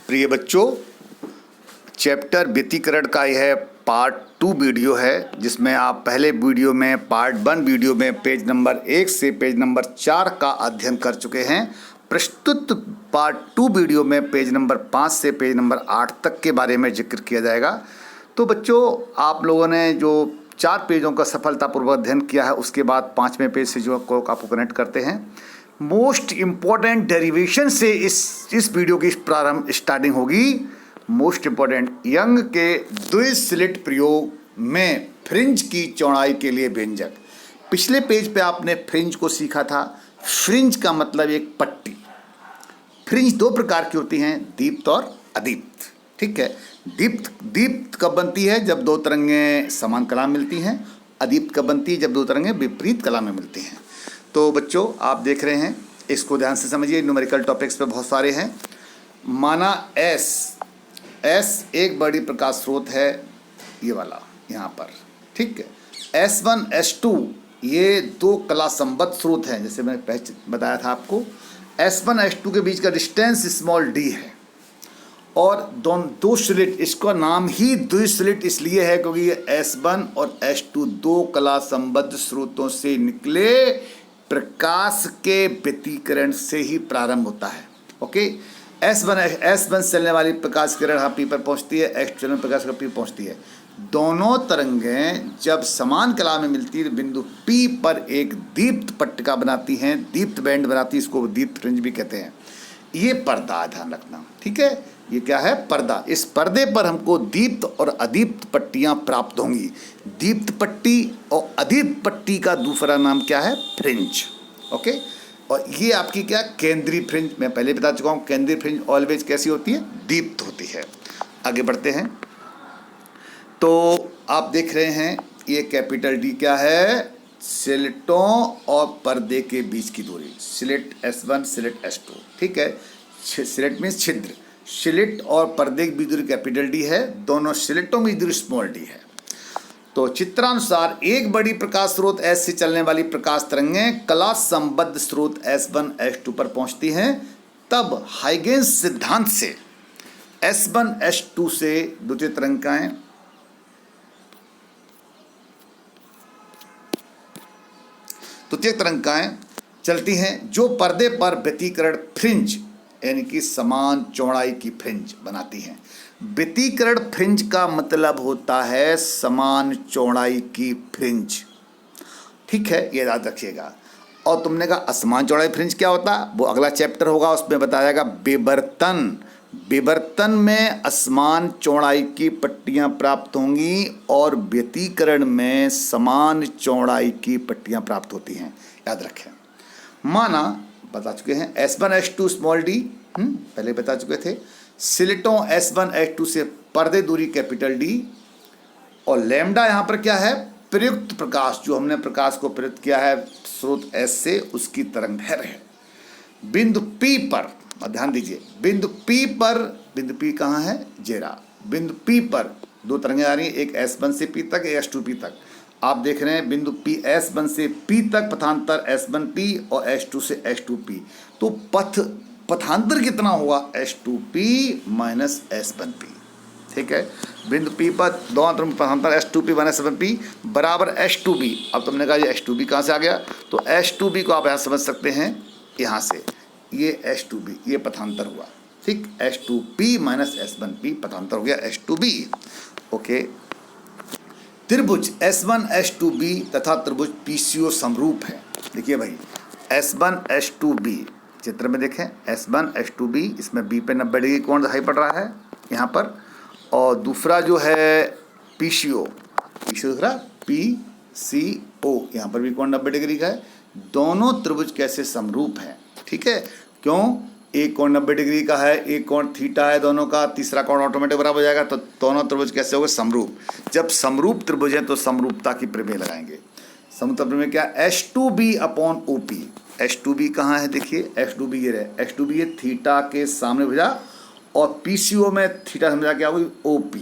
प्रिय बच्चों, चैप्टर व्यतिकरण का यह पार्ट 2 वीडियो है, जिसमें आप पहले वीडियो में पार्ट 1 वीडियो में पेज नंबर 1 से पेज नंबर 4 का अध्ययन कर चुके हैं। प्रस्तुत पार्ट 2 वीडियो में पेज नंबर 5 से पेज नंबर 8 तक के बारे में जिक्र किया जाएगा। तो बच्चों, आप लोगों ने जो 4 पेजों का सफलतापूर्वक अध्ययन किया है, उसके बाद 5वें पेज से जो आपको कनेक्ट करते हैं। मोस्ट इम्पॉर्टेंट डेरिवेशन से इस वीडियो की प्रारंभ स्टार्टिंग होगी। मोस्ट इम्पॉर्टेंट, यंग के द्विस्लिट प्रयोग में फ्रिंज की चौड़ाई के लिए व्यंजक। पिछले पेज पे आपने फ्रिंज को सीखा था। फ्रिंज का मतलब एक पट्टी। फ्रिंज 2 प्रकार की होती हैं, दीप्त और अदीप्त। ठीक है, दीप्त कब बनती है? जब 2 तरंगें समान कला में मिलती हैं। अदीप्त कब बनती है? जब 2 तरंगें विपरीत कला में मिलती हैं। तो बच्चों, आप देख रहे हैं, इसको ध्यान से समझिए। न्यूमेरिकल टॉपिक्स पे बहुत सारे हैं। माना एस एक बड़ी प्रकाश स्रोत है, ये वाला यहाँ पर। ठीक है, S1 S2 ये 2 कला संबद्ध स्रोत हैं, जैसे मैंने पहले बताया था आपको। S1 S2 के बीच का डिस्टेंस स्मॉल d है और दो स्लिट, इसका नाम ही द्विस्लिट इसलिए है क्योंकि ये S1 और S2 2 कला संबद्ध स्रोतों से निकले प्रकाश के व्यतिकरण से ही प्रारंभ होता है। ओके, S1 से चलने वाली प्रकाश किरण यहाँ P पर पहुँचती है, S2 चलने प्रकाश किरण P पहुँचती है। दोनों तरंगें जब समान कला में मिलती है, बिंदु P पर एक दीप्त पट्टिका बनाती हैं, दीप्त बैंड बनाती है, इसको दीप्त फ्रिंज भी कहते हैं। ये पर्दा, ध्यान रखना। ठीक है, ये क्या है? पर्दा। इस पर्दे पर हमको दीप्त और अदीप्त पट्टियाँ प्राप्त होंगी। दीप्त पट्टी और अदीप्त पट्टी का दूसरा नाम क्या है? फ्रिंज। ओके, और ये आपकी क्या? केंद्रीय फ्रिंज। मैं पहले बता चुका हूँ, केंद्रीय फ्रिंज ऑलवेज कैसी होती है? दीप्त होती है। आगे बढ़ते हैं। तो आप देख रहे हैं, ये कैपिटल D क्या है? स्लिटों और पर्दे के बीच की दूरी। Slit S1, slit S2। ठीक है, स्लिट मीन्स छिद्र। स्लिट और पर्दे की बीच दूरी कैपिटल D है, दोनों स्लिटों में दूरी स्मॉल d है। तो चित्रानुसार एक बड़ी प्रकाश स्रोत S से चलने वाली प्रकाश तरंगें कला संबद्ध स्रोत S1 S2 पर पहुंचती हैं। तब हाइगेंस सिद्धांत से S1 S2 से द्वितीय तरंगिकाएं चलती हैं, जो पर्दे पर व्यतिकरण फ्रिंज यानी कि समान चौड़ाई की फ्रिंज बनाती हैं। व्यतिकरण फ्रिंज का मतलब होता है समान चौड़ाई की फ्रिंज। ठीक है, ये याद रखिएगा। और तुमने कहा असमान चौड़ाई फ्रिंज क्या होता है? वो अगला चैप्टर होगा, उसमें बताया जाएगा विवर्तन। विवर्तन में असमान चौड़ाई की पट्टियां प्राप्त होंगी और व्यतिकरण में समान चौड़ाई की पट्टियां प्राप्त होती हैं। याद रखें। माना बता चुके हैं S1 S2 स्मॉल d, पहले बता चुके थे। स्लिटों S1 S2 से पर्दे दूरी कैपिटल D और लैम्डा यहाँ पर क्या है? प्रयुक्त प्रकाश, जो हमने प्रकाश को प्रयुक्त किया है स्रोत S से, उसकी तरंग दैर्घ्य है। बिंदु P पर ध्यान दीजिए, बिंदु P कहाँ है? जेरा। बिंदु P पर 2 तरंगें आ रही हैं, एक S1 से P तक, एक S2 P तक। आप देख रहे हैं बिंदु P S1 से P तक पथांतर S1P और S2 से S2P। तो पथांतर कितना होगा? S2P minus S1P। ठीक है, बिंदु P पर दोनों तरफ पथांतर S2P माइनस S1P बराबर S2B। अब तुमने कहा ये S2B कहाँ से आ गया? तो S2B को आप यहाँ समझ सकते हैं, यहाँ से ये S2B, ये पथांतर हुआ। ठीक, S2P माइनस S1P पथांतर हो गया S2B। ओके, त्रिभुज S1 S2B तथा त्रिभुज PCO समरूप है। देखिए भाई, S1 S2B चित्र में देखें, S1 S2B, इसमें B पे 90 डिग्री कोण दिखाई पड़ रहा है यहाँ पर, और दूसरा जो है PCO दिख रहा, PCO, यहाँ पर भी कोण 90 डिग्री का है। दोनों त्रिभुज कैसे समरूप हैं? ठीक है, क्यों? एक कोण 90 डिग्री का है, एक कोण थीटा है दोनों का, तीसरा कोण ऑटोमेटिक बराबर हो जाएगा। तो दोनों त्रिभुज कैसे हो गए? समरूप। जब समरूप त्रिभुज है तो समरूपता की प्रमेय लगाएंगे। समरूपता प्रमेय क्या? S2B upon OP। S2B कहाँ है? देखिए S2B ये रहे, S2B ये थीटा के सामने भुजा, और PCO में थीटा समझा क्या होगी? OP।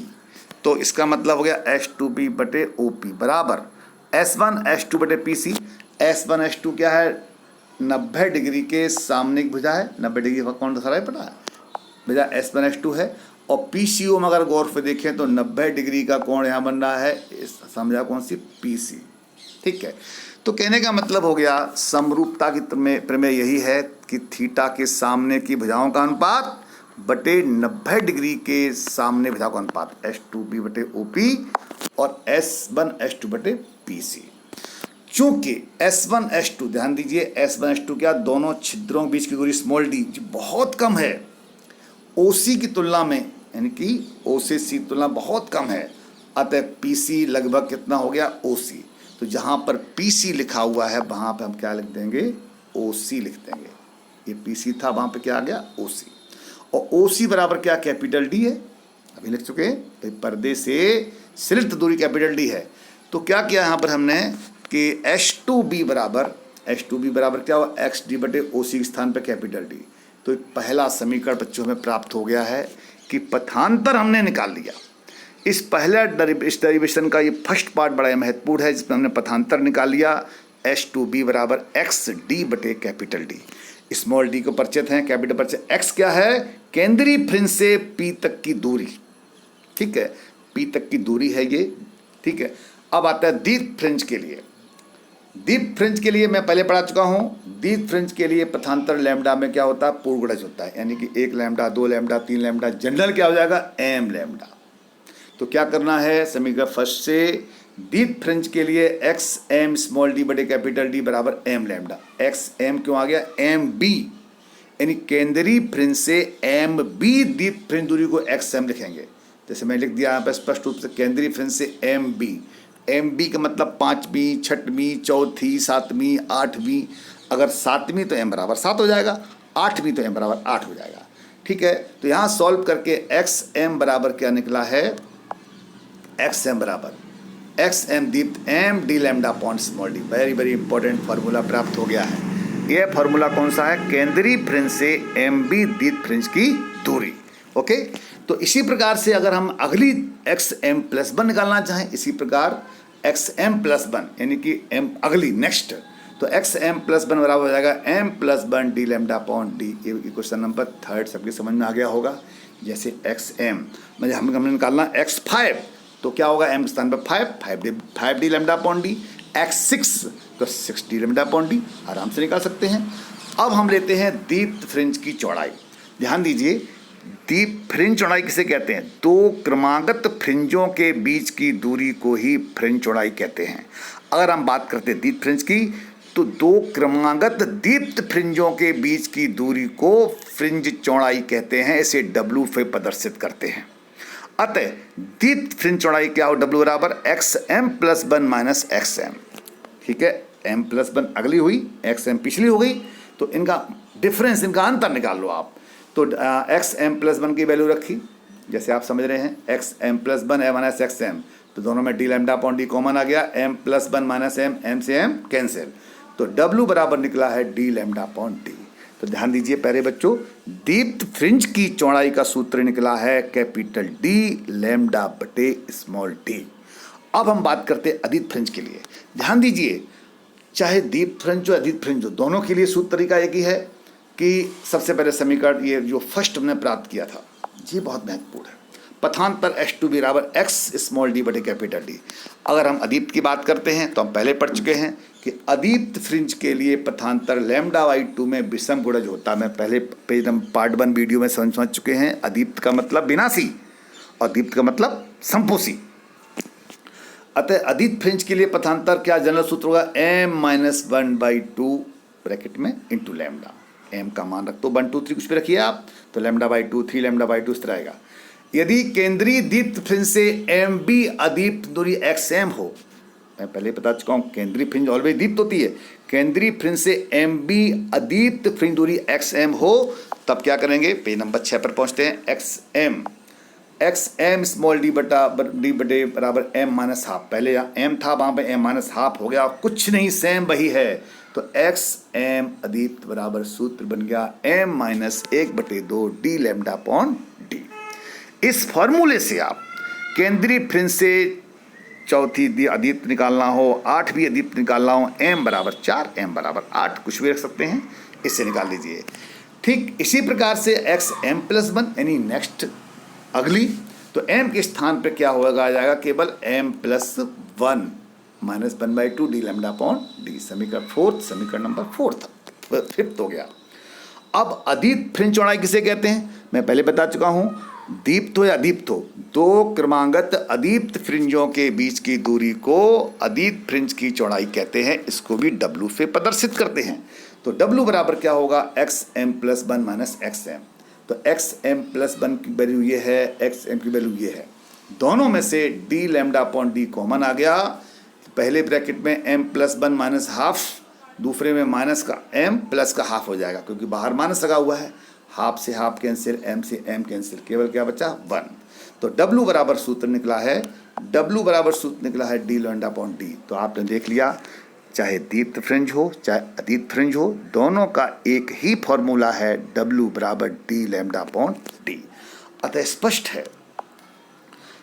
तो इसका मतलब हो गया S2B बटे OP बराबर S1 S2 बटे PC। S1 S2 क्या है? 90 डिग्री के सामने की भुजा है, 90 डिग्री का कोण दर्शाया पड़ा है। भैया S1 है। और PCO में अगर गौर से देखें तो 90 डिग्री का कोण यहाँ बन रहा है, समझा कौन सी, PC। ठीक है, तो कहने का मतलब हो गया समरूपता की प्रमेय यही है कि थीटा के सामने की भुजाओं का अनुपात बटे 90 डिग्री के सामने भुजाओं का अनुपात S2B बटे OP और S1 बटे PC। चूंकि S1 S2, ध्यान दीजिए S1 S2 क्या, दोनों छिद्रों के बीच की दूरी स्मॉल d बहुत कम है OC की तुलना में, यानी कि O से C की तुलना बहुत कम है। अतः PC लगभग कितना हो गया, OC। तो जहाँ पर PC लिखा हुआ है वहाँ पे हम क्या लिख देंगे, OC लिख देंगे। ये PC था, वहाँ पे क्या आ गया, OC। और OC बराबर क्या, कैपिटल D है, अभी लिख चुके हैं, पर्दे से सिलिट दूरी कैपिटल D है। तो क्या किया यहाँ पर हमने कि H2B बराबर क्या हुआ, XD बटे OC के स्थान पर कैपिटल D। तो पहला समीकरण बच्चों में प्राप्त हो गया है कि पथांतर हमने निकाल लिया। इस डेरिवेशन का ये फर्स्ट पार्ट बड़ा महत्वपूर्ण है, जिसमें हमने पथांतर निकाल लिया। H2B बराबर XD बटे कैपिटल D। स्मॉल d को परिचित हैं, कैपिटल परिचित। x क्या है, केंद्रीय फ्रिंज से P तक की दूरी। ठीक है, P तक की दूरी है ये। ठीक है, अब आता है दीर्घ फ्रिंज के लिए। दीप फ्रिंज के लिए मैं पहले पढ़ा चुका हूँ। दीप फ्रिंज के लिए पथांतर लैम्डा में क्या होता है, पूर्वगुणज होता है, यानी कि 1 लैम्डा, 2 लैम्डा, 3 लैम्डा, जनरल क्या हो जाएगा, m लैम्डा। तो क्या करना है, समीकरण फर्स्ट से दीप फ्रिंज के लिए एक्स एम स्मॉल डी बटे कैपिटल डी बराबर m लैम्डा। एक्स एम क्यों आ गया, MB, यानी केंद्रीय फ्रिंज से MB दीप फ्रिंज दूरी को XM लिखेंगे। जैसे मैं लिख दिया यहाँ पर स्पष्ट रूप से, केंद्रीय फ्रिंज से MB का मतलब 5वीं, 6वीं, 4थी, 7वीं, 8वीं। अगर 7वीं तो m बराबर 7 हो जाएगा, 8वीं तो m बराबर 8 हो जाएगा। ठीक है, तो यहाँ सॉल्व करके XM बराबर क्या निकला है, XM बराबर XM दीप्त M d lambda upon small d। Very important formula प्राप्त हो गया है। यह फार्मूला कौन सा है, केंद्रीय फ्रिंज से MB दीप्त फ्रिंज की दूरी। ओके, तो इसी प्रकार से अगर हम अगली XM प्लस 1 निकालना चाहें, इसी प्रकार XM प्लस 1 यानी कि M अगली नेक्स्ट, तो XM प्लस 1 बराबर हो जाएगा M plus 1 D lambda upon D. ये क्वेश्चन नंबर 3 सबके समझ में आ गया होगा। जैसे XM मतलब हमने निकालना X5, तो क्या होगा, M स्थान पर 5 D lambda upon D. X6 तो 6 डी लैम्डा अपॉन डी, आराम से निकाल सकते हैं। अब हम लेते हैं दीप्त फ्रिंज की चौड़ाई। ध्यान दीजिए, दीप फ्रिंज चौड़ाई किसे कहते हैं, दो क्रमागत फ्रिंजों के बीच की दूरी को ही फ्रिंज चौड़ाई कहते हैं। अगर हम बात करते हैं दीप फ्रिंज की, तो दो क्रमागत दीप्त फ्रिंजों के बीच की दूरी को फ्रिंज चौड़ाई कहते हैं। इसे W से प्रदर्शित करते हैं। अतः दीप्त फ्रिंज चौड़ाई क्या हो, W बराबर XM प्लस 1 माइनस XM। ठीक है, M प्लस 1 अगली हुई, XM पिछली हो गई, तो इनका डिफरेंस, इनका अंतर निकाल लो आप। तो XM प्लस 1 की वैल्यू रखी, जैसे आप समझ रहे हैं, XM प्लस 1 है माइनस XM, तो दोनों में D lambda upon D common आ गया। M प्लस 1 माइनस M से M कैंसिल, तो W बराबर निकला है डी लैम्डा अपॉन डी। तो ध्यान दीजिए प्यारे बच्चों, दीप्त फ्रिंज की चौड़ाई का सूत्र निकला है कैपिटल D लैम्डा बटे स्मॉल d। अब हम बात करते हैं अदित फ्रिंज के लिए। ध्यान दीजिए, चाहे दीप्त फ्रिंज हो अदित फ्रिंज हो, दोनों के लिए सूत्र तरीका एक ही है कि सबसे पहले समीकरण ये जो फर्स्ट हमने प्राप्त किया था, ये बहुत महत्वपूर्ण है। पथांतर H2 बराबर X स्मॉल d बटे कैपिटल D। अगर हम अदीप्त की बात करते हैं तो हम पहले पढ़ चुके हैं कि अदीप्त फ्रिंज के लिए पथांतर λ/2 में विषम गुणज होता है। मैं पहले पेज नंबर पार्ट 1 वीडियो में समझ चुके हैं। अदीप्त का मतलब विनाशी और दीप्त का मतलब संपोषी। अतः अदीप्त फ्रिंज के लिए पथांतर क्या जनरल सूत्र होगा, M-1/2 ब्रैकेट में इंटू लैम्डा। M का मान रख दो 1 2 3 कुछ पे रखिए आप, तो λ/2 3 λ/2 इस तरह आएगा। यदि केंद्रीय दीप्त फ्रिंज से MB अदीप्त दूरी XM हो, मैं पहले बता चुका हूँ केंद्रीय फ्रिंज ऑलवेज दीप्त होती है, केंद्रीय फ्रिंज से MB अदीप्त फ्रिंज दूरी XM हो, तब क्या करेंगे, पेज नंबर 6 पर पहुँचते हैं। XM स्मॉल d बटे बराबर M माइनस हाफ। पहले यहाँ M था, वहाँ पे M माइनस हाफ हो गया, कुछ नहीं, सेम वही है। तो XM अदीप्त बराबर सूत्र बन गया M minus 1/2 D lambda upon D. इस फॉर्मूले से आप केंद्रीय फ्रिंज से चौथी अदीप्त निकालना हो, 8वीं अदीप्त निकालना हो, M बराबर 4 M बराबर 8 कुछ भी रख सकते हैं, इससे निकाल लीजिए। ठीक इसी प्रकार से एक्स एम प्लस वन यानी नेक्स्ट अगली, तो एम के स्थान पे क्या होगा, आ जाएगा केवल M plus one minus one by two D lambda upon D. समीकरण फोर्थ, समीकरण नंबर फोर्थ, फिफ्थ हो गया। अब अदीप्त फ्रिंज चौड़ाई किसे कहते हैं, मैं पहले बता चुका हूं, दीप्त हो या अदीप्त हो, दो क्रमागत अदीप्त फ्रिंजों के बीच की दूरी को अदीप्त फ्रिंज की चौड़ाई कहते हैं। इसको भी W से प्रदर्शित करते हैं। तो W बराबर क्या होगा, X M plus one minus X M. तो एक्स एम प्लस वन की वैल्यू ये है, एक्स एम की वैल्यू ये है। दोनों में से D lambda upon D common आ गया। पहले ब्रैकेट में M plus one minus half, दूसरे में माइनस का एम प्लस का हाफ हो जाएगा, क्योंकि बाहर माइनस लगा हुआ है। हाफ से हाफ कैंसिल, एम से एम कैंसिल, केवल क्या बचा, वन। तो W बराबर सूत्र निकला है, W बराबर सूत्र निकला है डी लैम्डा अपॉन डी। तो आपने देख लिया, चाहे दीप्त फ्रिंज हो चाहे अदीप्त फ्रिंज हो, दोनों का एक ही फॉर्मूला है, W बराबर डी लैम्डा अपॉन डी। अतः स्पष्ट है,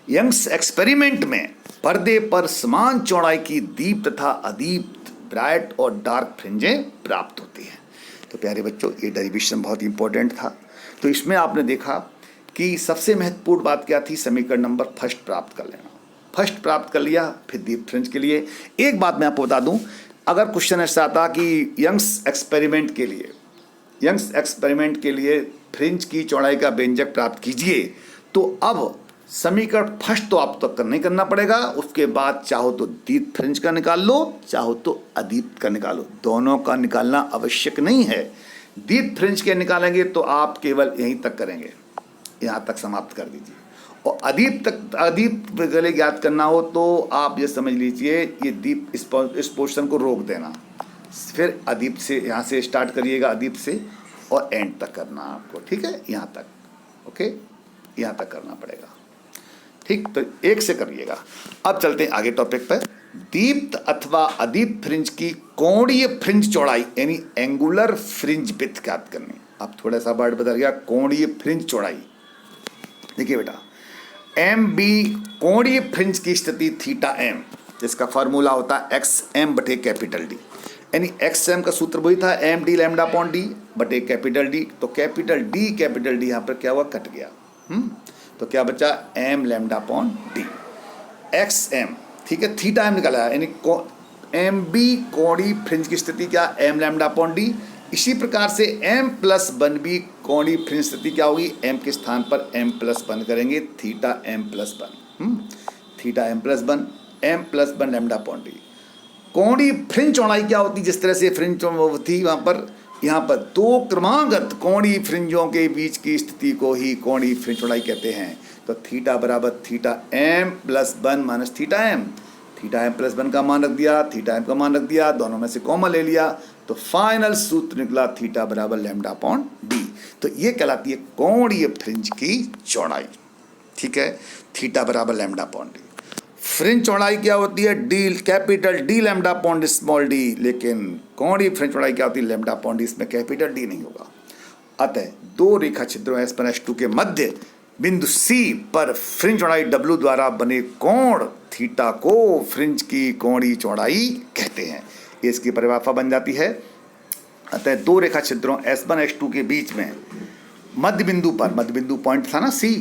यंग्स एक्सपेरिमेंट में पर्दे पर समान चौड़ाई की दीप्त तथा अदीप्त, ब्राइट और डार्क फ्रिंजें प्राप्त होती हैं। तो प्यारे बच्चों, ये डेरिवेशन बहुत इंपॉर्टेंट था। तो इसमें आपने देखा कि सबसे महत्वपूर्ण बात क्या थी, समीकरण नंबर फर्स्ट प्राप्त कर लेना। फर्स्ट प्राप्त कर लिया, फिर दीप्त फ्रिंज के लिए। एक बात मैं आपको बता दूं, अगर क्वेश्चन ऐसा आता कि यंग्स एक्सपेरिमेंट के लिए फ्रिंज की चौड़ाई का व्यंजक प्राप्त कीजिए, तो अब समीकरण फर्स्ट तो आप तक नहीं करना पड़ेगा, उसके बाद चाहो तो दीप्त फ्रिंज का निकाल लो, चाहो तो अदीप्त का निकालो, दोनों का निकालना आवश्यक नहीं है। दीप्त फ्रिंज के निकालेंगे तो आप केवल यहीं तक करेंगे, यहाँ तक समाप्त कर दीजिए। और अदीप्त गले ज्ञात करना हो तो आप ये समझ लीजिए, ये दीप्त इस पोर्शन को रोक देना, फिर अदीप्त से यहाँ से स्टार्ट करिएगा, अदीप्त से, और एंड तक करना आपको, ठीक है, यहाँ तक, ओके, यहाँ तक करना पड़ेगा, ठीक। तो एक से करिएगा। अब चलते हैं आगे टॉपिक पर। दीप्त अथवा अदीप्त फ्रिंज की कोणीय फ्रिंज चौड़ाई यानी एंगुलर फ्रिंज विड्थ ज्ञात करनी। अब थोड़ा सा वर्ड बदल गया, कोणीय फ्रिंज चौड़ाई। देखिए बेटा, एम बी कोणीय फ्रिंज की स्थिति थीटा एम, जिसका फॉर्मूला होता है एक्स एम बटे कैपिटल डी, यानी एक्स एम का सूत्र वही था, M D lambda upon D बटे कैपिटल डी। तो कैपिटल डी यहाँ पर क्या हुआ, कट गया, तो क्या बचा, M lambda upon D X M, ठीक है, थीटा एम निकाला है, यानी एम बी कोणीय फ्रिंज की स्थिति क्या, एम लैम्डा अपॉन डी। इसी प्रकार से एम प्लस वन बी कोणीय फ्रिंज स्थिति क्या होगी, एम के स्थान पर एम प्लस वन करेंगे, theta M plus one, theta M plus one lambda upon D. कोणीय फ्रिंज चौड़ाई क्या होती, जिस तरह से फ्रिंज थी वहाँ पर, यहाँ पर दो क्रमागत कोणीय फ्रिंजों के बीच की स्थिति को ही कोणीय फ्रिंज चौड़ाई कहते हैं। तो थीटा बराबर theta M plus one minus theta M plus one का मान रख दिया, थीटा एम का मान रख दिया, दोनों में से कॉमन ले लिया, तो फाइनल सूत्र निकला थीटा बराबर लैम्डा अपॉन डी। तो ये कहलाती है कोणीय फ्रिंज की चौड़ाई, ठीक है, थीटा बराबर लैम्डा अपॉन डी। फ्रिंज चौड़ाई क्या होती है, D capital D lambda upon small D, लेकिन कोणीय फ्रिंज चौड़ाई क्या होती है, लैम्डा अपॉन डी, इसमें कैपिटल डी नहीं होगा। अतः दो रेखा छिद्रों S1 S2 के मध्य बिंदु C पर फ्रिंज चौड़ाई W द्वारा बने कोण थीटा को फ्रिंज की कोणीय चौड़ाई कहते हैं। ये इसकी परिभाषा बन जाती है। अतः दो रेखा छिद्रों S1 S2 के बीच में मध्य बिंदु पॉइंट था ना C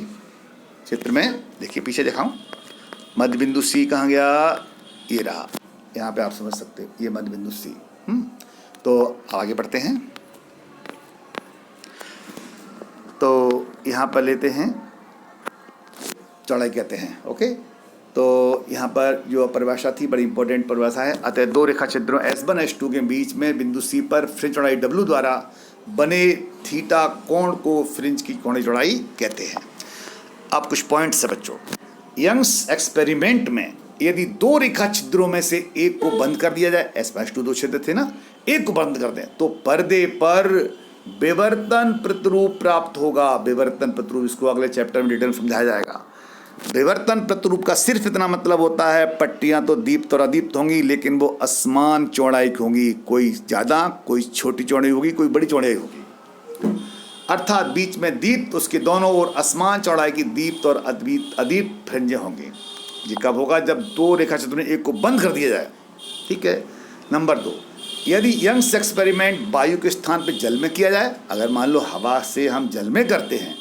चित्र में, देखिए पीछे दिखाऊं, मध्य बिंदु C कहाँ गया, ये रहा, यहाँ पे आप समझ सकते हो, ये मध्य बिंदु C। तो आगे बढ़ते हैं। तो यहाँ पर लेते हैं, चौड़ाई कहते हैं, ओके। तो यहाँ पर जो परिभाषा थी बड़ी इंपॉर्टेंट परिभाषा है। अतः दो रेखा छिद्रों S1 S2 के बीच में बिंदु C पर फ्रिंज चौड़ाई W द्वारा बने थीटा कोण को फ्रिंज की कोणीय चौड़ाई कहते हैं। अब कुछ पॉइंट्स है बच्चों। यंग्स एक्सपेरिमेंट में यदि दो रेखा छिद्रों में से एक को बंद कर दिया जाए, S1 S2 दो छिद्र थे ना, एक को बंद कर दें तो पर्दे पर विवर्तन प्रतिरूप प्राप्त होगा। विवर्तन प्रतिरूप, इसको अगले चैप्टर में डिटेल समझाया जाएगा। विवर्तन प्रतिरूप का सिर्फ इतना मतलब होता है, पट्टियां तो दीप्त और अदीप्त होंगी, लेकिन वो असमान चौड़ाई की होंगी, कोई ज़्यादा, कोई छोटी चौड़ाई होगी, कोई बड़ी चौड़ाई होगी। अर्थात बीच में दीप्त, उसके दोनों ओर असमान चौड़ाई की दीप्त और अदीप्त फ्रिंजें होंगी। ये कब होगा, जब दो रेखा चित्र में एक को बंद कर दिया जाए, ठीक है। नंबर 2, यदि यंग्स एक्सपेरिमेंट वायु के स्थान पर जल में किया जाए, अगर मान लो हवा से हम जल में करते हैं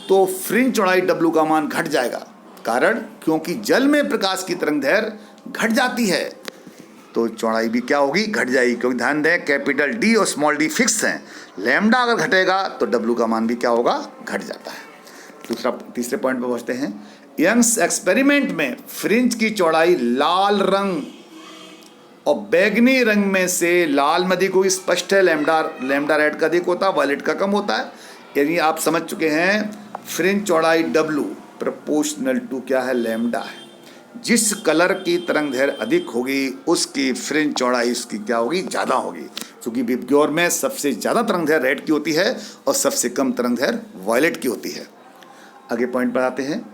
तो फ्रिंज चौड़ाई W का मान घट जाएगा। कारण क्योंकि जल में प्रकाश की तरंग दैर्घ्य घट जाती है तो चौड़ाई भी क्या होगी, घट जाएगी। क्योंकि ध्यान दें कैपिटल D और स्मॉल d फिक्स हैं, लैम्डा अगर घटेगा तो W का मान भी क्या होगा, घट जाता है। तीसरे पॉइंट पर पहुंचते हैं। यंग्स एक्सपेरिमेंट में फ्रिंज की चौड़ाई लाल रंग और बैगनी रंग में से लाल में अधिक होगी, स्पष्ट है। लैम्डा रेड का अधिक होता है, वायलेट का कम होता है। यानी आप समझ चुके हैं फ्रिंज चौड़ाई W प्रोपोर्शनल टू क्या है, लैम्डा है। जिस कलर की तरंग दैर्घ्य अधिक होगी उसकी फ्रिंज चौड़ाई उसकी क्या होगी, ज़्यादा होगी। क्योंकि विबग्योर में सबसे ज़्यादा तरंग दैर्घ्य रेड की होती है और सबसे कम तरंग दैर्घ्य वायलेट की होती है। आगे पॉइंट पर आते हैं।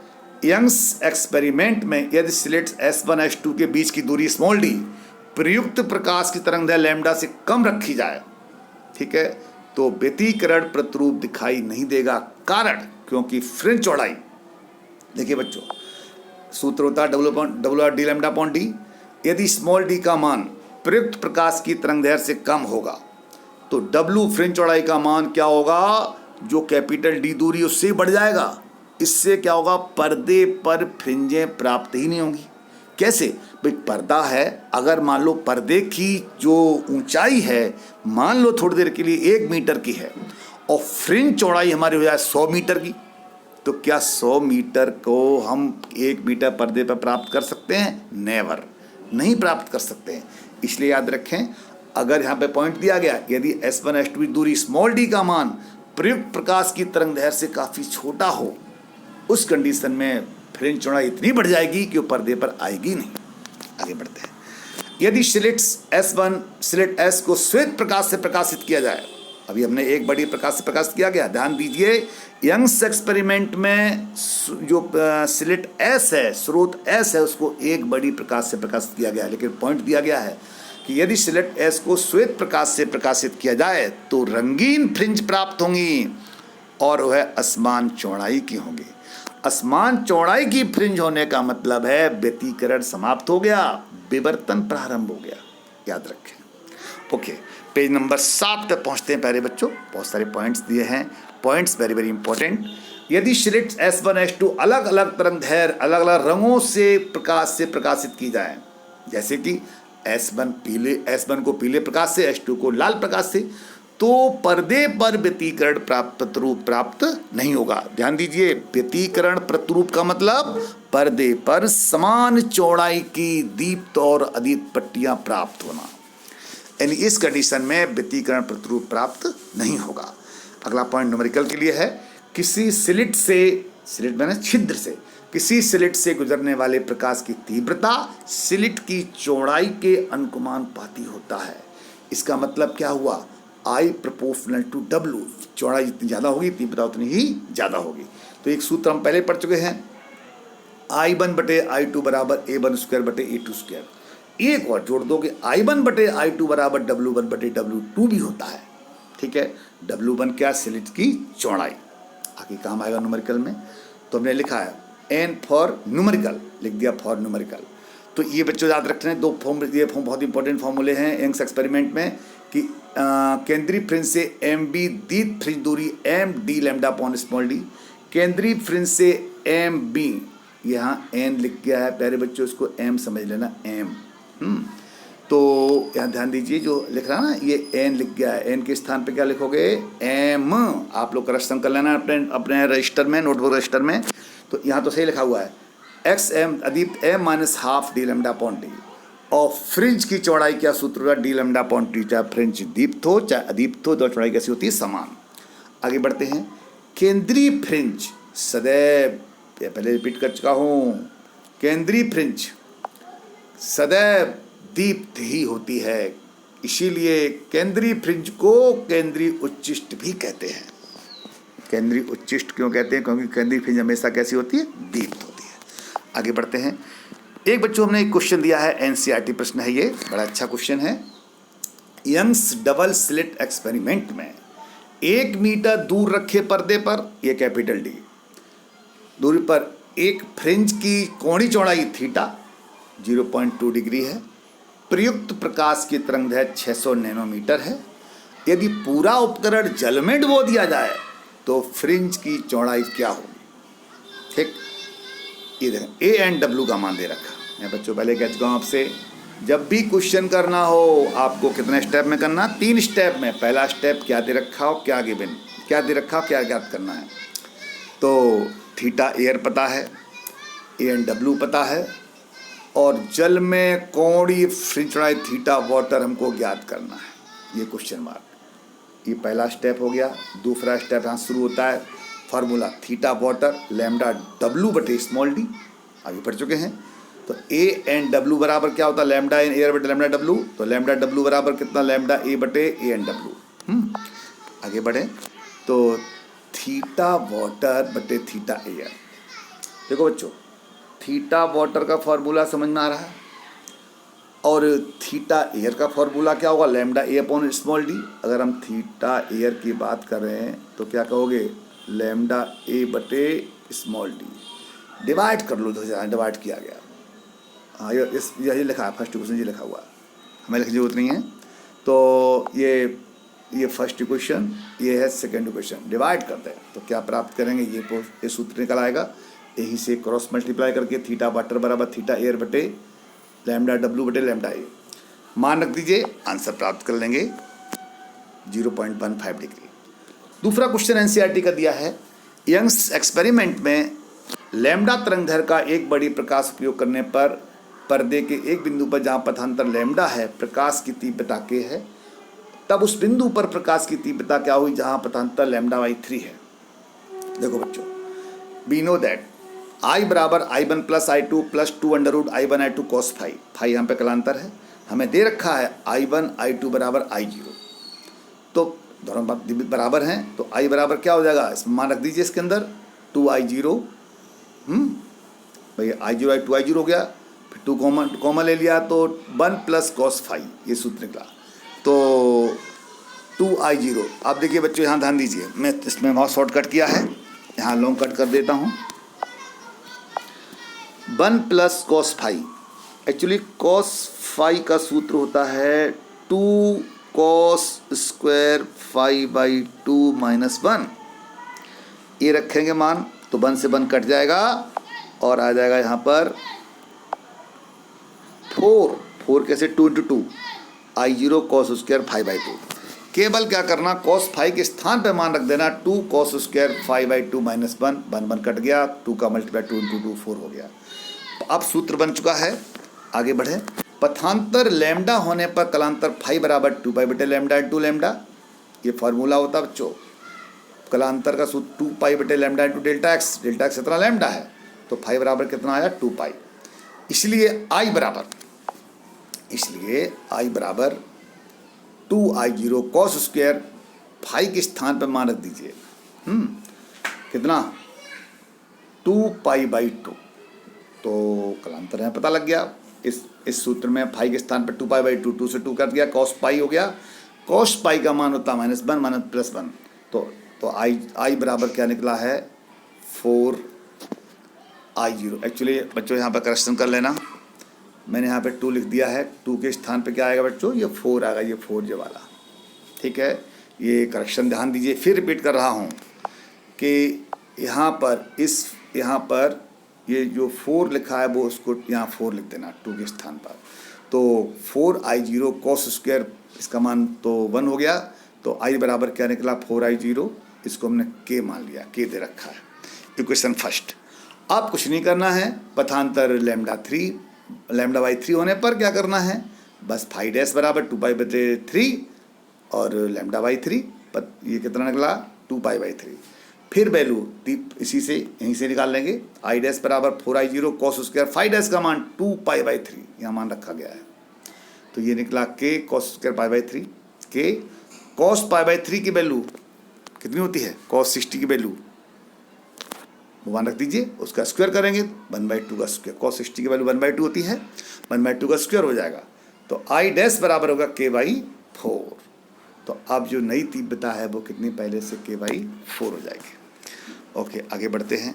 यंग्स एक्सपेरिमेंट में यदि स्लिट्स S1 S2 के बीच की दूरी स्मॉल d प्रयुक्त प्रकाश की तरंग दैर्घ्य लैम्डा से कम रखी जाए, ठीक है, तो व्यतिकरण प्रतिरूप दिखाई नहीं देगा। कारण क्योंकि फ्रिंज चौड़ाई, देखिए बच्चों, सूत्र होता है W d lambda upon d। यदि स्मॉल d का मान प्रयुक्त प्रकाश की तरंग दैर्घ्य से कम होगा तो W फ्रिंज चौड़ाई का मान क्या होगा, जो कैपिटल D दूरी उससे बढ़ जाएगा। इससे क्या होगा, पर्दे पर फ्रिंजें प्राप्त ही नहीं होंगी। कैसे भाई, पर्दा है, अगर मान लो पर्दे की जो ऊंचाई है मान लो थोड़ी देर के लिए 1 मीटर की है और फ्रिंज चौड़ाई हमारी हो जाए 100 मीटर की, तो क्या 100 मीटर को हम 1 मीटर पर्दे पर प्राप्त कर सकते हैं? नेवर, नहीं प्राप्त कर सकते हैं। इसलिए याद रखें, अगर यहाँ पे पॉइंट दिया गया यदि S1 S2 की दूरी स्मॉल d का मान प्रयुक्त प्रकाश की तरंग दैर्घ्य से काफ़ी छोटा हो, उस कंडीशन में फ्रिंज चौड़ाई इतनी बढ़ जाएगी कि वो पर्दे पर आएगी नहीं। आगे बढ़ते हैं। यदि स्लिट S को श्वेत प्रकाश से प्रकाशित किया जाए, अभी हमने एक बड़ी प्रकाश से प्रकाशित किया गया, ध्यान दीजिए यंग्स एक्सपेरिमेंट में जो स्लिट S है, स्रोत S है, उसको एक बड़ी प्रकाश से प्रकाशित किया गया। लेकिन पॉइंट दिया गया है कि यदि स्लिट S को श्वेत प्रकाश से प्रकाशित किया जाए तो रंगीन फ्रिंज प्राप्त होंगी और वह असमान चौड़ाई की होंगी। असमान चौड़ाई की फ्रिंज होने का मतलब है व्यतिकरण समाप्त हो गया, विवर्तन प्रारंभ हो गया। याद रखें। ओके, पेज नंबर 7 पे पहुंचते हैं प्यारे बच्चों। बहुत सारे पॉइंट्स दिए हैं, पॉइंट्स वेरी वेरी इंपॉर्टेंट। यदि स्लिट्स S1 S2 अलग अलग तरंग दैर्घ्य अलग अलग रंगों से प्रकाशित की जाए, जैसे कि S1 को पीले प्रकाश से, S2 को लाल प्रकाश से, तो पर्दे पर व्यतिकरण प्रतिरूप प्राप्त नहीं होगा। ध्यान दीजिए, व्यतिकरण प्रतिरूप का मतलब पर्दे पर समान चौड़ाई की दीप्त और अदीप्त पट्टियां प्राप्त होना, यानी इस कंडीशन में व्यतिकरण प्रतिरूप प्राप्त नहीं होगा। अगला पॉइंट न्यूमेरिकल के लिए है। किसी स्लिट मैंने छिद्र से, किसी स्लिट से गुजरने वाले प्रकाश की तीव्रता स्लिट की चौड़ाई के अनुपाती होता है। इसका मतलब क्या हुआ, I प्रोपोर्शनल टू W, चौड़ाई जितनी ज़्यादा होगी तीव्रता उतनी ही ज़्यादा होगी। तो एक सूत्र हम पहले पढ़ चुके हैं, I1/I2 बराबर A1² एक और जोड़ दो कि I1/I2 बराबर W1/W2 भी होता है। ठीक है, W1 क्या, स्लिट की चौड़ाई। आगे काम आएगा न्यूमेरिकल में। तो हमने लिखा है N फॉर न्यूमेरिकल, लिख दिया फॉर न्यूमेरिकल। तो ये बच्चों याद रखते हैं, 2 फॉर्म, ये बहुत इंपॉर्टेंट फॉर्मूले हैं यंग्स एक्सपेरिमेंट में कि केंद्रीय फ्रिंज से MB दीप्त फ्रिंज दूरी MD lambda upon small d, केंद्रीय फ्रिंज से MB, यहाँ N लिख गया है प्यारे बच्चों, इसको M समझ लेना, M। तो यहाँ ध्यान दीजिए, जो लिख रहा है ना ये N लिख गया है, N के स्थान पे क्या लिखोगे, M। आप लोग करेक्शन कर लेना अपने रजिस्टर में, नोटबुक रजिस्टर में। तो यहाँ तो सही लिखा हुआ है XM अदीप्त M minus half d lambda upon d, और फ्रिंज की चौड़ाई क्या सूत्र होगा, d लैम्डा अपॉन t। चाहे फ्रिंज दीप्त हो चाहे अदीप्त हो, दो चौड़ाई कैसी होती है, समान। आगे बढ़ते हैं। केंद्रीय फ्रिंज सदैव, पहले रिपीट कर चुका हूँ, केंद्रीय फ्रिंज सदैव दीप्त ही होती है, इसीलिए केंद्रीय फ्रिंज को केंद्रीय उच्चिष्ट भी कहते हैं। केंद्रीय उच्चिष्ट क्यों कहते हैं, क्योंकि केंद्रीय फ्रिंज हमेशा कैसी होती है, दीप्त होती है। आगे बढ़ते हैं। एक बच्चों हमने एक क्वेश्चन दिया है, NCERT प्रश्न है ये, बड़ा अच्छा क्वेश्चन है। यंग्स डबल स्लिट एक्सपेरिमेंट में 1 मीटर दूर रखे पर्दे पर, ये कैपिटल D दूरी पर एक फ्रिंज की कोणीय चौड़ाई थीटा 0.2 डिग्री है, प्रयुक्त प्रकाश की तरंगदैर्घ्य 600 नैनोमीटर है। यदि पूरा उपकरण जल में डुबो दिया जाए तो फ्रिंज की चौड़ाई क्या होगी? ठीक, ये देखें ए एंड डब्ल्यू का मान दे रखा है बच्चों। पहले कह चुका हूँ आपसे, जब भी क्वेश्चन करना हो आपको कितने स्टेप में करना? 3 स्टेप में। पहला स्टेप क्या दे रखा हो, क्या गिवन, क्या दे रखा हो, क्या ज्ञात करना है। तो थीटा एयर पता है, ए एंड डब्ल्यू पता है, और जल में कोणीय फ्रिंज चौड़ाई थीटा वाटर हमको ज्ञात करना है। ये क्वेश्चन मार्क, ये पहला स्टेप हो गया। दूसरा स्टेप यहाँ शुरू होता है, formula theta water lambda W बटे स्मॉल डी, अभी पढ़ चुके हैं। तो ए एंड डब्ल्यू बराबर क्या होता है? लैम्डा इन एयर बटे लैम्डा डब्ल्यू। तो लैम्डा डब्ल्यू बराबर कितना? लैम्डा ए बटे ए एंड डब्ल्यू। आगे बढ़े तो थीटा वाटर बटे थीटा एयर। देखो बच्चों, थीटा वाटर का फॉर्मूला समझ में आ रहा है, और थीटा एयर का फॉर्मूला क्या होगा? लैम्डा ए अपॉन स्मॉल डी। अगर हम थीटा एयर की बात कर रहे हैं तो क्या कहोगे? लैम्डा ए बटे स्मॉल डी। डिवाइड कर लो, तो डिवाइड किया गया। हाँ, यही लिखा है, फर्स्ट इक्वेशन ये लिखा हुआ है, हमें लिखने की जरूरत नहीं है। तो ये फर्स्ट इक्वेशन, ये है सेकेंड इक्वेशन। डिवाइड करते हैं तो क्या प्राप्त करेंगे? ये सूत्र निकल आएगा। यही से क्रॉस मल्टीप्लाई करके थीटा वाटर बराबर थीटा एयर बटे लैम्डा डब्ल्यू बटे लैम्डा ए मान रख दीजिए, आंसर प्राप्त कर लेंगे 0.15 डिग्री। दूसरा क्वेश्चन एनसीईआरटी का दिया है, यंग्स एक्सपेरिमेंट में लैम्डा तरंगदैर्घ्य का एक बड़ी प्रकाश उपयोग करने पर पर्दे के एक बिंदु पर जहाँ पथांतर लैम्डा है प्रकाश की तीव्रता के है, तब उस बिंदु पर प्रकाश की तीव्रता क्या हुई जहाँ पथांतर λ/3 है। देखो बच्चों, वी नो दैट I बराबर I1 plus I2 plus 2√I1 I2 cos phi, phi यहाँ पे कलांतर है, हमें दे रखा है I1 I2 बराबर I0। तो दोनों बराबर हैं तो I बराबर क्या हो जाएगा? इसमें मान रख दीजिए, इसके अंदर 2I0, भैया I0 2I0 हो गया, फिर 2 कॉमन ले लिया तो 1 प्लस cos फाई, ये सूत्र निकला। तो 2I0, आप देखिए बच्चों यहाँ ध्यान दीजिए, मैं इसमें बहुत शॉर्टकट किया है, यहाँ लॉन्ग कट कर देता हूँ। 1 plus cos phi, actually cos phi का सूत्र होता है 2 cos square phi by 2 minus 1। ये रखेंगे मान तो 1 से 1 कट जाएगा और आ जाएगा यहाँ पर 4 कैसे? 2 into 2 I0 cos square phi by 2। केवल क्या करना, cos फाई के स्थान पे मान रख देना 2 cos square phi by 2 minus 1, 1 cut गया, 2 का मल्टीप्लाई 2 इंटू 2 4 हो गया। तो अब सूत्र बन चुका है, आगे बढ़े। पथांतर लैम्डा होने पर कलांतर फाई बराबर 2 पाई बटे लैम्डा इंटू लैम्डा, ये फार्मूला होता है बच्चों। कलांतर का सूत्र 2 पाई बटे लैम्डा इंटू डेल्टा एक्स इतना लैम्डा है, तो फाई बराबर कितना आया? 2 पाई। इसलिए I बराबर 2I0 cos स्क्वायर फाई के स्थान पर मान रख दीजिए, कितना? 2 पाई बाई 2। तो कलांतर है पता लग गया। इस सूत्र में फाई के स्थान पर 2 पाई बाई 2, 2 से 2 कर दिया, cos पाई हो गया। cos पाई का मान होता है -1 माइनस प्लस 1। तो I बराबर क्या निकला है? 4I0। एक्चुअली बच्चों यहाँ पर करेक्शन कर लेना, मैंने यहाँ पे 2 लिख दिया है, 2 के स्थान पे क्या आएगा बच्चों? ये 4 आएगा, ये 4 ये वाला, ठीक है। ये करेक्शन ध्यान दीजिए, फिर रिपीट कर रहा हूँ कि यहाँ पर ये जो 4 लिखा है वो उसको यहाँ 4 लिख देना 2 के स्थान पर। तो 4I0 cos स्क्वायर, इसका मान तो 1 हो गया, तो I बराबर क्या निकला? 4I0, इसको हमने K मान लिया, K दे रखा है। Equation first. अब कुछ नहीं करना है, पथांतर λ/3 होने पर क्या करना है? बस फाई डैश बराबर 2 पाई बटे 3 और λ/3, ये कितना निकला? 2 पाई बाई 3। फिर वैल्यू इसी से यहीं से निकाल लेंगे, I डैश बराबर 4I0 cos square phi dash का मान 2 पाई बाई 3 यहाँ मान रखा गया है। तो ये निकला K cos square pi by 3। K cos pi by 3 की वैल्यू कितनी होती है? cos 60 की वैल्यू वो मान रख दीजिए, उसका स्क्वायर करेंगे 1/2 का स्क्वायर, cos 60 की वैल्यू 1/2 होती है, 1/2 का स्क्वायर हो जाएगा। तो I डैश बराबर होगा K/4। तो अब जो नई तीव्रता है वो कितनी पहले से K/4 हो जाएगी। ओके, आगे बढ़ते हैं,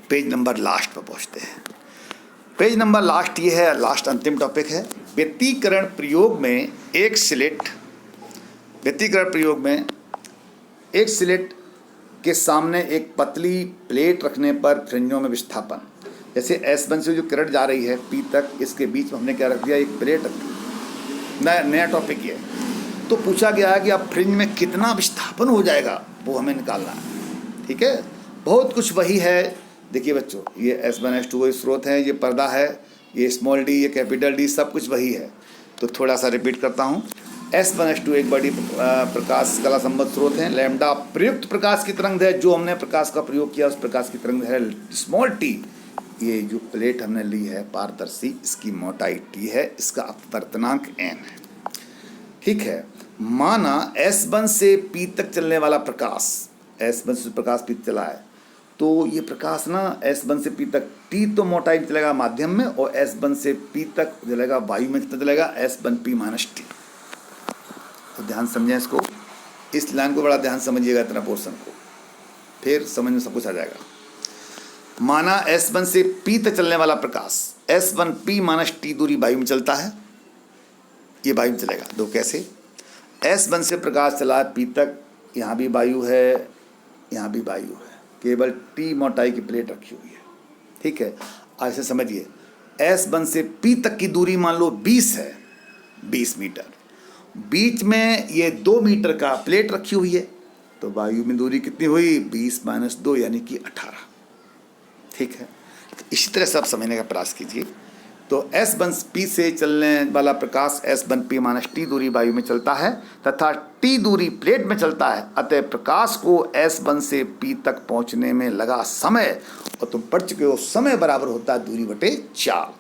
पेज नंबर लास्ट पर पहुँचते हैं। पेज नंबर लास्ट ये है, लास्ट अंतिम टॉपिक है। व्यतिकरण प्रयोग में एक स्लिट, व्यतिकरण प्रयोग में एक स्लिट के सामने एक पतली प्लेट रखने पर फ्रिंजों में विस्थापन। जैसे S1 से जो किरण जा रही है P तक, इसके बीच में हमने क्या रख दिया, एक प्लेट रख दी। नया टॉपिक ये है। तो पूछा गया है कि अब फ्रिंज में कितना विस्थापन हो जाएगा, वो हमें निकालना है। ठीक है, बहुत कुछ वही है। देखिए बच्चों, ये S1 S2 वही स्रोत है, ये पर्दा है, ये स्मॉल डी, ये कैपिटल डी, सब कुछ वही है। तो थोड़ा सा रिपीट करता हूँ। S1 S2 एक बड़ी प्रकाश कला संबद्ध स्रोत है। लैम्डा प्रयुक्त प्रकाश की तरंग है, जो हमने प्रकाश का प्रयोग किया उस प्रकाश की तरंग है। स्मॉल टी, ये जो प्लेट हमने ली है पारदर्शी, इसकी मोटाई टी है, इसका अपवर्तनांक n है। ठीक है, माना S1 से P तक चलने वाला प्रकाश, S1 से प्रकाश P चला है, तो ये प्रकाश ना S1 से P तक T तो मोटाई में चलेगा माध्यम में, और S1 से P तक चलेगा वायु में चलेगा S1P माइनस टी। तो ध्यान समझें इसको, इस लाइन को बड़ा ध्यान समझिएगा, इतना पोर्शन को, फिर समझ में सब कुछ आ जाएगा। माना S1 से P तक चलने वाला प्रकाश S1P माइनस टी दूरी वायु में चलता है, ये वायु में चलेगा। दो कैसे, S1 से प्रकाश चला है P तक, यहाँ भी वायु है, यहाँ भी वायु है, केवल टी मोटाई की प्लेट रखी हुई है। ठीक है, ऐसे समझिए, S1 से P तक की दूरी मान लो 20 है, 20 मीटर, बीच में ये 2 मीटर का प्लेट रखी हुई है, तो वायु में दूरी कितनी हुई, 20 माइनस 2 यानी कि 18। ठीक है, तो इसी तरह सब समझने का प्रयास कीजिए। तो S1P से चलने वाला प्रकाश S1P माइनस टी दूरी वायु में चलता है तथा टी दूरी प्लेट में चलता है। अतः प्रकाश को S1 से P तक पहुंचने में लगा समय, और तुम पढ़ चुके हो, समय बराबर होता है दूरी बटे चाल।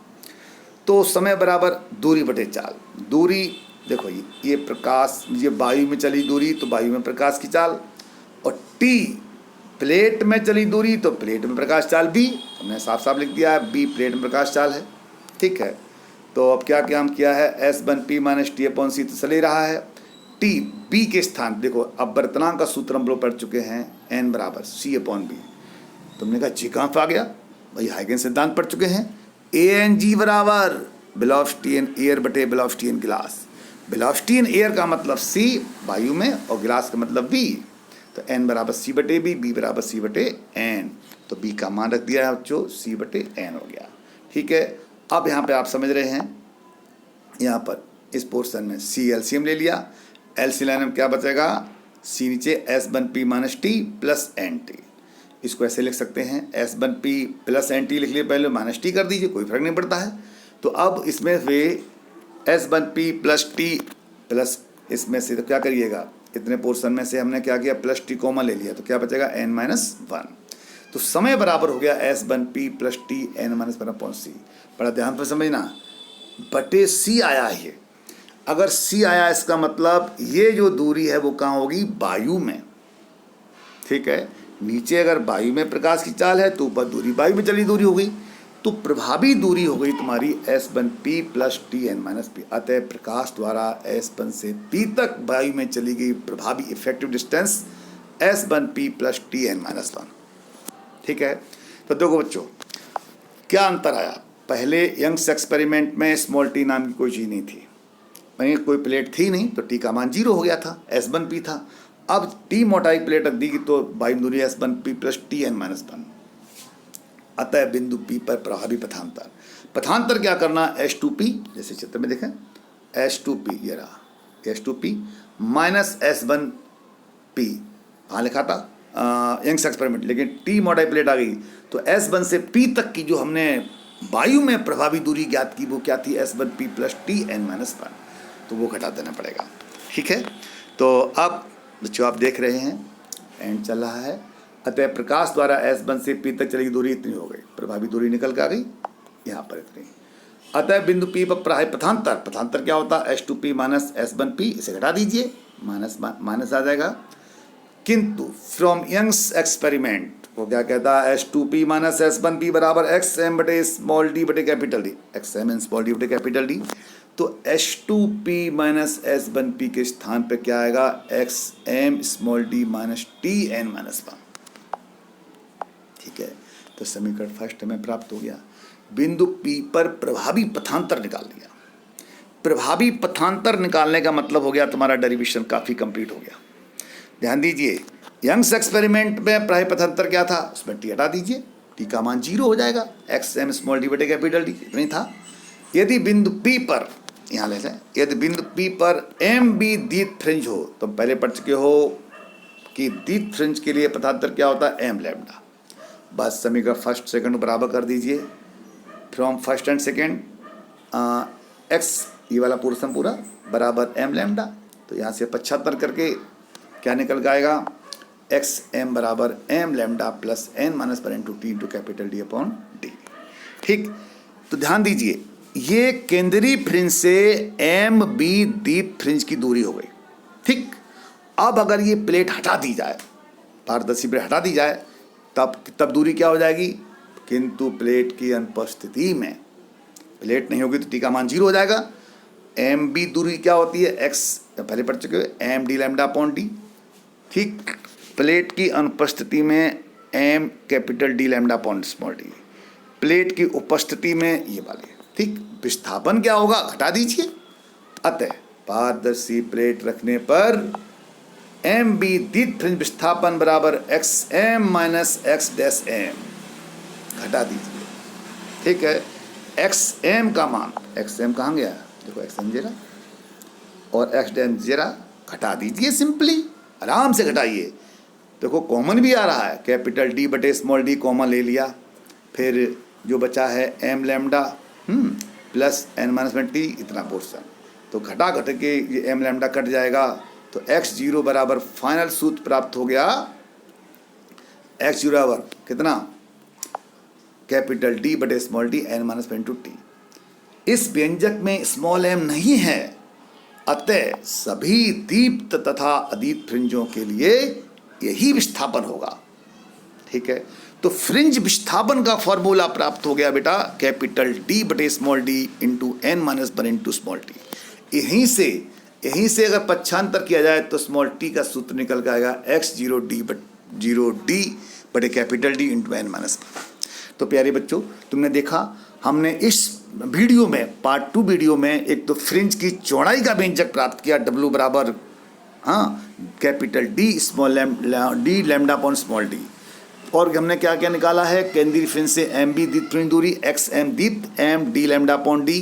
तो समय बराबर दूरी बटे चाल। दूरी देखो, ये प्रकाश, ये वायु में चली दूरी, तो वायु में प्रकाश की चाल, और टी प्लेट में चली दूरी, तो प्लेट में प्रकाश चाल B। हमने साफ साफ लिख दिया है, B प्लेट में प्रकाश चाल है। ठीक है, तो अब क्या क्या हम किया है, S1P माइनस टी अपॉन सी तो चल ही रहा है। टी B के स्थान देखो, अपवर्तनांक का सूत्र हम लोग पढ़ चुके हैं, n बराबर C अपॉन B। तुमने कहा जी कहाँ आ गया भाई, हाइगेंस सिद्धांत पढ़ चुके हैं। ANG बराबर वेलोसिटी इन एयर बटे वेलोसिटी इन गिलास। वेलोसिटी इन एयर का मतलब C वायु में, और गिलास का मतलब B। तो n बराबर C बटे B बराबर C बटे n। तो B का मान रख दिया है बच्चों, C बटे n हो गया। ठीक है, अब यहाँ पे आप समझ रहे हैं, यहाँ पर इस पोर्शन में C एलसीएम ले लिया, LC लाइन में क्या बचेगा, C नीचे S1P minus T plus NT। इसको ऐसे लिख सकते हैं, S1P प्लस NT लिख लिए, पहले माइनस टी कर दीजिए, कोई फर्क नहीं पड़ता है। तो अब इसमें वे S1P प्लस टी प्लस, इसमें से तो क्या करिएगा, इतने पोर्शन में से हमने क्या किया, प्लस टी कॉमन ले लिया, तो क्या बचेगा n माइनस 1। तो समय बराबर हो गया S1P plus T n minus 1 upon C। बड़ा ध्यान पर समझना, बटे C आया है ये। अगर C आया, इसका मतलब ये जो दूरी है वो कहाँ होगी, वायु में। ठीक है, नीचे अगर वायु में प्रकाश की चाल है, तो ऊपर दूरी वायु में चली दूरी हो गई, तो प्रभावी दूरी हो गई तुम्हारी S1P plus T n minus P। अतः प्रकाश द्वारा S1 से P तक वायु में चली गई प्रभावी effective distance S1P plus T n minus 1। ठीक है, तो देखो बच्चों क्या अंतर आया। पहले यंग्स एक्सपेरिमेंट में स्मॉल टी नाम की कोई चीज़ नहीं थी, यानी कोई प्लेट थी नहीं, तो टी का मान 0 हो गया था, S1P था। अब टी मोटाई प्लेट रख दी तो वायु दूरी S1P plus T n minus 1। अतः बिंदु P पर प्रभावी पथांतर, पथांतर क्या करना, S2P, जैसे चित्र में देखें, S2P ये रहा, S2P माइनस S1P, हाँ लिखा था यंग्स एक्सपेरिमेंट, लेकिन टी मोटाई प्लेट आ गई, तो S1 से P तक की जो हमने वायु में प्रभावी दूरी ज्ञात की, वो क्या थी, S1P plus T n minus 1, तो वो घटा देना पड़ेगा। ठीक है, तो अब बच्चों आप देख रहे हैं एंड चल रहा है। अतः प्रकाश द्वारा S1 से P तक चली दूरी इतनी हो गई, प्रभावी दूरी निकल के आ गई यहाँ पर इतनी। अतः बिंदु P पर पथांतर, पथांतर क्या होता है, S2P माइनस S1P, इसे घटा दीजिए, माइनस माइनस आ जाएगा। किंतु फ्रॉम यंग्स एक्सपेरिमेंट वो क्या कहता है, S2P माइनस S1P बराबर XM बटे स्मॉल डी बटे capital D, XM small D बटे कैपिटल डी। तो S2P माइनस S1P के स्थान पे क्या आएगा, XM small D minus T n minus 1। ठीक है, तो समीकरण फर्स्ट हमें प्राप्त हो गया। बिंदु P पर प्रभावी पथांतर निकाल लिया। प्रभावी पथांतर निकालने का मतलब हो गया तुम्हारा डेरिवेशन काफ़ी कंप्लीट हो गया। ध्यान दीजिए, यंग्स एक्सपेरिमेंट में प्रभावी पथांतर क्या था, उसमें टी हटा दीजिए, टी का मान 0 हो जाएगा, एक्स एम स्मॉल डी बटे कैपिटल डी, इतना ही था। यदि बिंदु P पर, यहाँ ले लें, यदि बिंदु P पर एम बी द्वित फ्रिंज हो, तो पहले पढ़ चुके हो कि द्वित फ्रिंज के लिए पथांतर क्या होता है, एम लैम्डा। बस समीकरण फर्स्ट सेकंड बराबर कर दीजिए, from first and second x, ये वाला पोर्शन पूरा बराबर एम लैम्डा। तो यहाँ से 75 करके क्या निकल आएगा, एक्स एम बराबर M lambda plus N minus पर into T into capital D upon D. ठीक, तो ध्यान दीजिए, ये केंद्रीय फ्रिंज से एम बी द्वीप फ्रिंज की दूरी हो गई। ठीक, अब अगर ये प्लेट हटा दी जाए, पारदर्शी प्लेट हटा दी जाए, तब दूरी क्या हो जाएगी, किंतु प्लेट की अनुपस्थिति में, प्लेट नहीं होगी तो टी का मान 0 हो जाएगा। एम बी दूरी क्या होती है, एक्स पहले पढ़ चुके हो, M D lambda upon D. ठीक, प्लेट की अनुपस्थिति में M capital D lambda upon small D, plate की उपस्थिति में ये वाले। ठीक, विस्थापन क्या होगा, घटा दीजिए। अतः पारदर्शी प्लेट रखने पर एम बी द्वित फ्रिंज विस्थापन बराबर X M minus X dash M, घटा दीजिए। ठीक है, एक्स एम का मान, एक्स एम कहाँ गया, देखो एक्स एम जीरा और एक्स डैश जीरा, घटा दीजिए, सिंपली आराम से घटाइए। देखो कॉमन भी आ रहा है, कैपिटल डी बटे स्मॉल डी कॉमन ले लिया, फिर जो बचा है M lambda plus N minus में टी, इतना पोर्शन, तो घटा घट के ये एम लैम्डा कट जाएगा, तो एक्स 0 बराबर फाइनल सूत्र प्राप्त हो गया, एक्स 0 बराबर कितना, कैपिटल डी बटे स्मॉल डी एन माइनस में इंटू टी। इस व्यंजक में स्मॉल एम नहीं है, अतः सभी दीप्त तथा अदीप्त फ्रिंजों के लिए यही विस्थापन होगा। ठीक है, तो फ्रिंज विस्थापन का फॉर्मूला प्राप्त हो गया बेटा, कैपिटल डी बटे small D into N minus one into small T. यहीं से अगर पक्षांतर किया जाए तो स्मॉल टी का सूत्र निकल आएगा, एक्स 0 डी बटे capital D into N minus. तो प्यारे बच्चों, तुमने देखा हमने इस वीडियो में, पार्ट 2 वीडियो में, एक तो फ्रिंज की चौड़ाई का व्यंजक प्राप्त किया, डब्ल्यू बराबर capital D small D lambda upon small D, और हमने क्या क्या निकाला है, केंद्रीय फ्रिंज से एम बी द्वित फ्रिंज दूरी एक्स एम द्वित M D lambda upon D,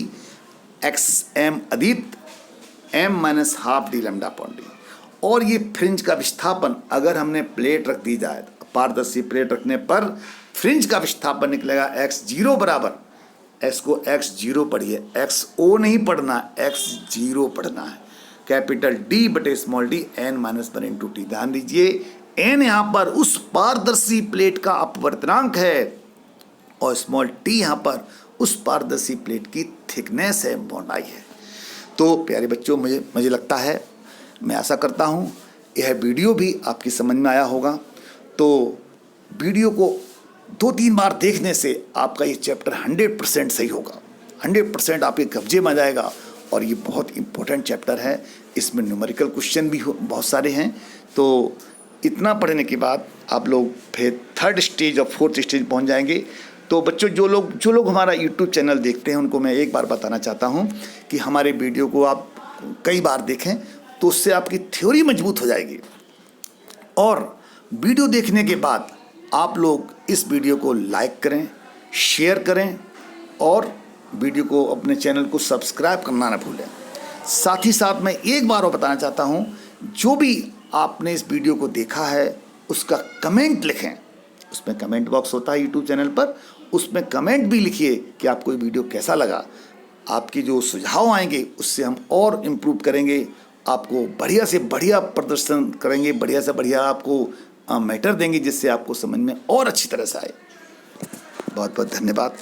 X M अदीप्त M minus half D lambda upon D. और ये फ्रिंज का विस्थापन अगर हमने प्लेट रख दी जाए, पारदर्शी प्लेट रखने पर फ्रिंज का विस्थापन निकलेगा एक्स 0 बराबर, एक्स को एक्स 0 पढ़िए, एक्स ओ नहीं पढ़ना, एक्स 0 पढ़ना है, कैपिटल डी बटे small D N minus one into T. ध्यान दीजिए, एन यहाँ पर उस पारदर्शी प्लेट का अपवर्तनांक है और स्मॉल टी यहाँ पर उस पारदर्शी प्लेट की थिकनेस है, मोटाई है। तो प्यारे बच्चों, मुझे लगता है, मैं आशा करता हूँ यह वीडियो भी आपकी समझ में आया होगा। तो वीडियो को 2-3 बार देखने से आपका ये चैप्टर 100% सही होगा, 100% आपके कब्जे में आ जाएगा। और ये बहुत इम्पोर्टेंट चैप्टर है, इसमें न्यूमेरिकल क्वेश्चन भी बहुत सारे हैं। तो इतना पढ़ने के बाद आप लोग फिर 3rd स्टेज और 4th स्टेज पहुंच जाएंगे। तो बच्चों, जो लोग हमारा YouTube चैनल देखते हैं, उनको मैं एक बार बताना चाहता हूं कि हमारे वीडियो को आप कई बार देखें, तो उससे आपकी थ्योरी मजबूत हो जाएगी। और वीडियो देखने के बाद आप लोग इस वीडियो को लाइक करें, शेयर करें और वीडियो को, अपने चैनल को सब्सक्राइब करना ना भूलें। साथ ही साथ मैं एक बार और बताना चाहता हूं, जो भी आपने इस वीडियो को देखा है उसका कमेंट लिखें। उसमें कमेंट बॉक्स होता है यूट्यूब चैनल पर, उसमें कमेंट भी लिखिए कि आपको ये वीडियो कैसा लगा। आपकी जो सुझाव आएंगे उससे हम और इम्प्रूव करेंगे, आपको बढ़िया से बढ़िया प्रदर्शन करेंगे, बढ़िया से बढ़िया आपको मैटर देंगे, जिससे आपको समझ में और अच्छी तरह से आए। बहुत बहुत धन्यवाद।